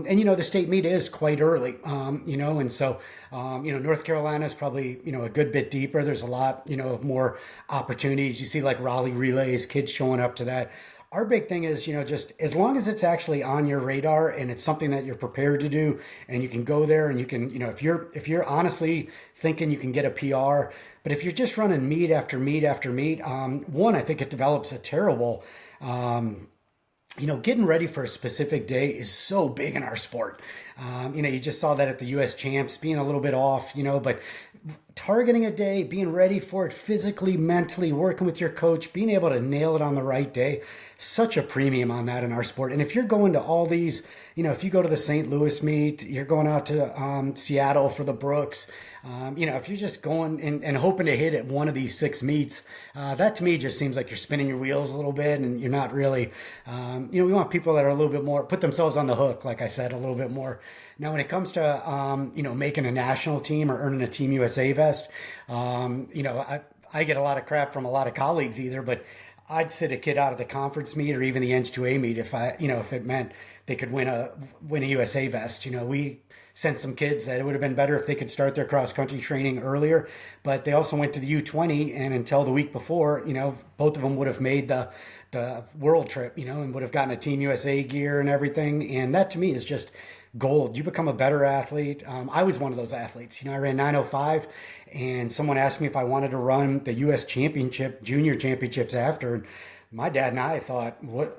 the state meet is quite early, and so North Carolina is probably a good bit deeper. There's a lot of more opportunities. You see like Raleigh relays, kids showing up to that. Our big thing is, just as long as it's actually on your radar and it's something that you're prepared to do, and you can go there and you can, if you're honestly thinking you can get a PR, but if you're just running meet after meet after meet, one, I think it develops a terrible, getting ready for a specific day is so big in our sport. You just saw that at the U.S. champs being a little bit off, but targeting a day, being ready for it physically, mentally, working with your coach, being able to nail it on the right day, such a premium on that in our sport. And if you're going to all these, if you go to the St. Louis meet, you're going out to Seattle for the Brooks, if you're just going and hoping to hit at one of these 6 meets, that to me just seems like you're spinning your wheels a little bit, and you're not really, we want people that are a little bit more, put themselves on the hook, like I said, a little bit more Now, when it comes to making a national team or earning a Team USA vest, I get a lot of crap from a lot of colleagues either, but I'd sit a kid out of the conference meet or even the N2A meet if it meant they could win a USA vest. We sent some kids that it would have been better if they could start their cross country training earlier, but they also went to the U20, and until the week before, both of them would have made the world trip, and would have gotten a Team USA gear and everything. And that to me is just gold. You become a better athlete. I was one of those athletes. I ran 905, and someone asked me if I wanted to run the U.S. Championship, junior championships after. And my dad and I thought, what?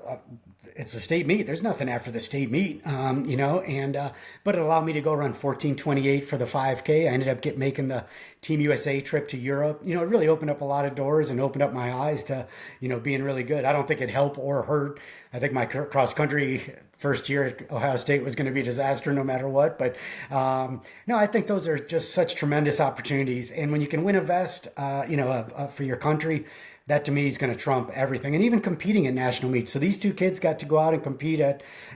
It's a state meet. There's nothing after the state meet, but it allowed me to go run 14:28 for the 5K. I ended up making the Team USA trip to Europe. It really opened up a lot of doors and opened up my eyes to, being really good. I don't think it helped or hurt. I think my cross country first year at Ohio State was going to be a disaster no matter what. But no, I think those are just such tremendous opportunities. And when you can win a vest, for your country, that to me is going to trump everything, and even competing in national meets. So these two kids got to go out and compete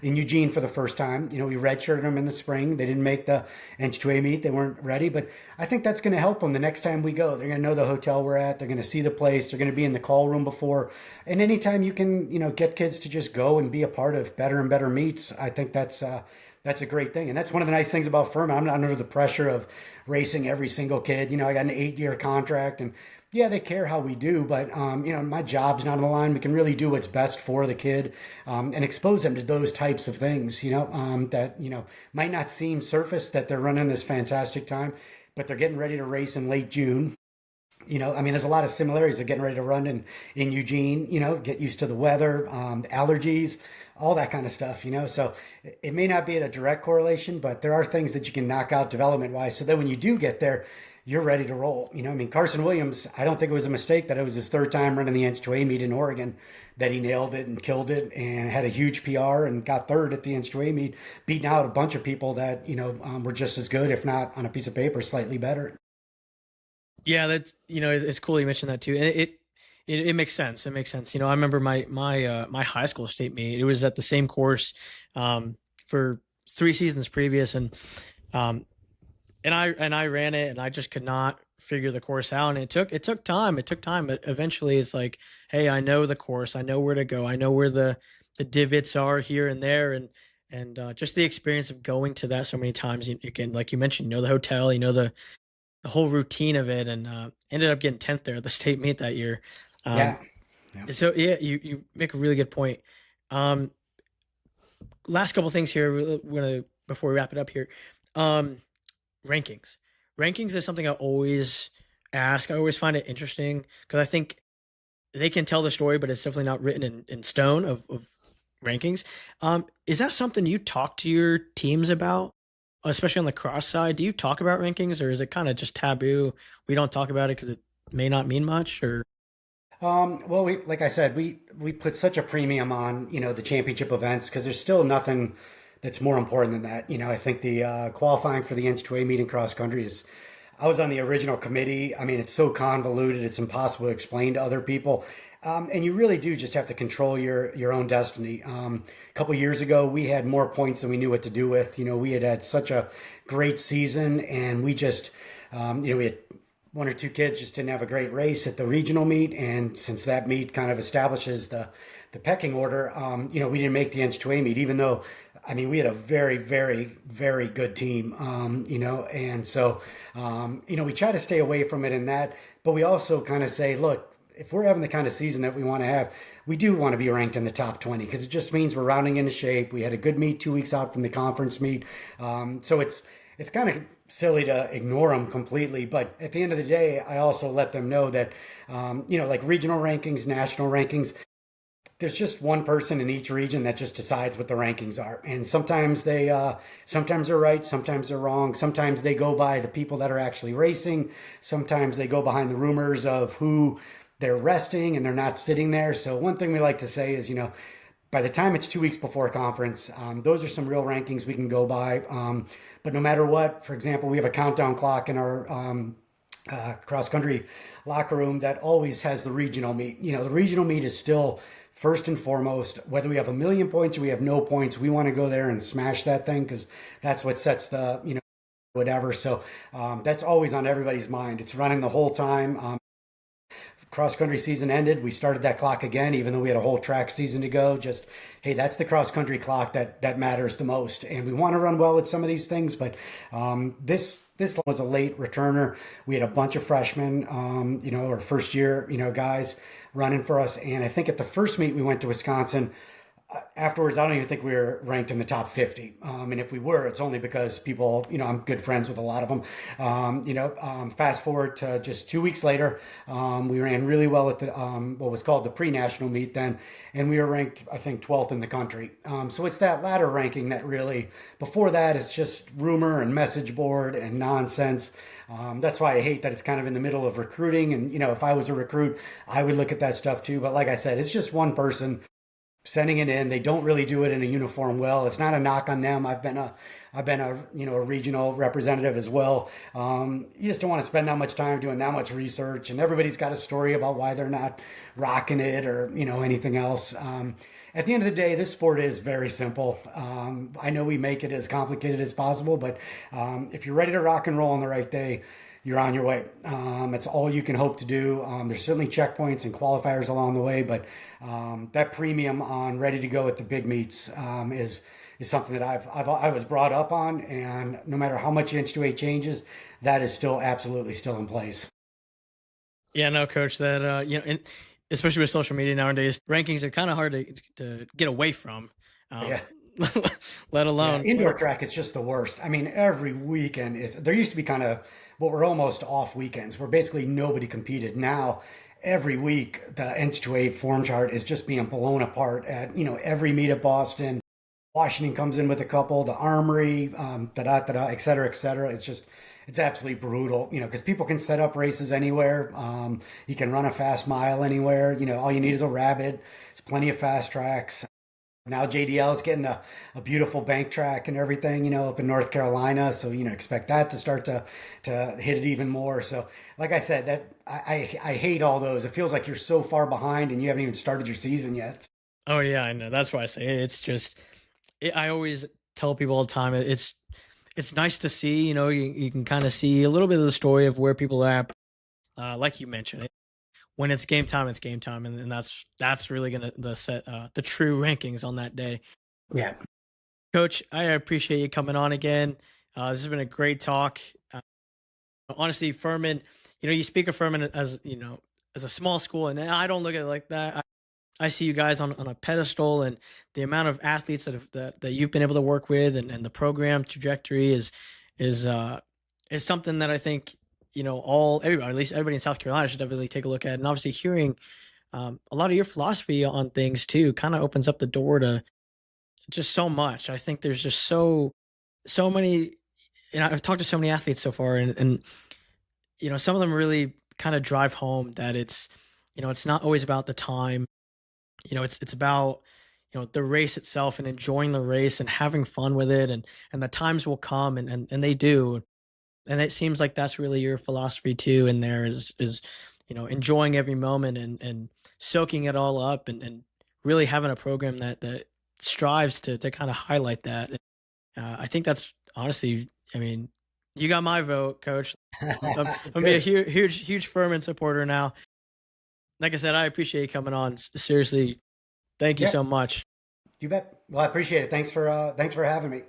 in Eugene for the first time. We redshirted them in the spring. They didn't make the N2A meet. They weren't ready, but I think that's going to help them the next time we go. They're going to know the hotel we're at. They're going to see the place. They're going to be in the call room before. And anytime you can, get kids to just go and be a part of better and better meets, I think that's a great thing. And that's one of the nice things about Furman. I'm not under the pressure of racing every single kid. I got an 8-year contract, and yeah, they care how we do, but my job's not on the line. We can really do what's best for the kid, and expose them to those types of things. That might not seem surface that they're running this fantastic time, but they're getting ready to race in late June. There's a lot of similarities. They're getting ready to run in Eugene. Get used to the weather, allergies, all that kind of stuff. So it may not be at a direct correlation, but there are things that you can knock out development wise. So that when you do get there, you're ready to roll. Carson Williams, I don't think it was a mistake that it was his third time running the N2A meet in Oregon, that he nailed it and killed it and had a huge PR and got third at the N2A meet, beating out a bunch of people that, were just as good, if not on a piece of paper, slightly better. Yeah, that's it's cool you mentioned that too, and it makes sense. It makes sense. I remember my high school state meet. It was at the same course for 3 seasons previous, and I ran it, and I just could not figure the course out. And it took time. It took time, but eventually it's like, hey, I know the course. I know where to go. I know where the divots are here and there, and just the experience of going to that so many times. You can, like you mentioned, the hotel, the whole routine of it, and ended up getting 10th there at the state meet that year. Yeah. So yeah, you make a really good point. Last couple things here. We're gonna, before we wrap it up here. Rankings. Rankings is something I always ask. I always find it interesting because I think they can tell the story, but it's definitely not written in stone of rankings. Is that something you talk to your teams about, especially on the cross side? Do you talk about rankings, or is it kind of just taboo? We don't talk about it because it may not mean much, or Well, like I said, we put such a premium on, the championship events, because there's still nothing that's more important than that. I think the qualifying for the N2A meet in cross country is, I was on the original committee. It's so convoluted, it's impossible to explain to other people. And you really do just have to control your own destiny. A couple years ago, we had more points than we knew what to do with. We had such a great season, and we just, we had one or two kids just didn't have a great race at the regional meet. And since that meet kind of establishes the pecking order, we didn't make the N2A meet, even though, we had a very, very, very good team, and so, we try to stay away from it in that, but we also kind of say, look, if we're having the kind of season that we want to have, we do want to be ranked in the top 20, because it just means we're rounding into shape. We had a good meet 2 weeks out from the conference meet. So it's kind of silly to ignore them completely. But at the end of the day, I also let them know that, like regional rankings, national rankings, there's just one person in each region that just decides what the rankings are. And sometimes sometimes they're right, sometimes they're wrong. Sometimes they go by the people that are actually racing. Sometimes they go behind the rumors of who they're resting and they're not sitting there. So one thing we like to say is, by the time it's 2 weeks before a conference, those are some real rankings we can go by. But no matter what, for example, we have a countdown clock in our cross country locker room that always has the regional meet. The regional meet is still first and foremost, whether we have a million points or we have no points, we want to go there and smash that thing because that's what sets the, whatever. So that's always on everybody's mind. It's running the whole time. Cross country season ended. We started that clock again, even though we had a whole track season to go. Just, hey, that's the cross country clock that matters the most. And we want to run well with some of these things, but this was a late returner. We had a bunch of freshmen, or first year, guys running for us. And I think at the first meet we went to Wisconsin, afterwards, I don't even think we were ranked in the top 50. And if we were, it's only because people, I'm good friends with a lot of them. Fast forward to just 2 weeks later, we ran really well at the what was called the pre-national meet then, and we were ranked, I think, 12th in the country. So it's that latter ranking that really, before that, it's just rumor and message board and nonsense. That's why I hate that it's kind of in the middle of recruiting. And, if I was a recruit, I would look at that stuff too. But like I said, it's just one person sending it in. They don't really do it in a uniform well. It's not a knock on them. I've been a regional representative as well. You just don't want to spend that much time doing that much research, and everybody's got a story about why they're not rocking it or anything else. At the end of the day, this sport is very simple. I know we make it as complicated as possible, but if you're ready to rock and roll on the right day, you're on your way. That's all you can hope to do. There's certainly checkpoints and qualifiers along the way, but that premium on ready to go at the big meets is something that I was brought up on, and no matter how much NCAA changes, that is still absolutely still in place. Yeah, no, coach. That and especially with social media nowadays, rankings are kind of hard to get away from. Um, Yeah. let Yeah, alone indoor track is just the worst. I mean, every weekend is there used to be kind of what were almost off weekends where basically nobody competed. Now, every week the NCAA form chart is just being blown apart at every meet at Boston. Washington comes in with a couple, the Armory, et cetera, et cetera. It's absolutely brutal, because people can set up races anywhere. You can run a fast mile anywhere. All you need is a rabbit. There's plenty of fast tracks. Now JDL is getting a beautiful bank track and everything, up in North Carolina. So, expect that to start to hit it even more. So, like I said, that I hate all those. It feels like you're so far behind and you haven't even started your season yet. oh yeah, I know. That's why I say it's just. I always tell people all the time. It's nice to see. You can kind of see a little bit of the story of where people are at. Like you mentioned, when it's game time, it's game time, and that's really gonna the set the true rankings on that day. Yeah. Coach, I appreciate you coming on again. This has been a great talk. Honestly, Furman, you speak of Furman as as a small school, and I don't look at it like that. I see you guys on a pedestal, and the amount of athletes that you've been able to work with, and the program trajectory is is something that I think everybody, at least everybody in South Carolina, should definitely take a look at. And obviously, hearing a lot of your philosophy on things too kind of opens up the door to just so much. I think there's just so many. I've talked to so many athletes so far, and some of them really kind of drive home that it's not always about the time. It's about the race itself and enjoying the race and having fun with it, and the times will come, and they do. And it seems like that's really your philosophy too in there is enjoying every moment and soaking it all up, and really having a program that strives to kind of highlight that. I think that's honestly, I mean, you got my vote, coach. I'm gonna be a Good. huge Furman supporter now. Like I said, I appreciate you coming on. Seriously, thank you Yeah, so much. you bet. Well, I appreciate it. Thanks for having me.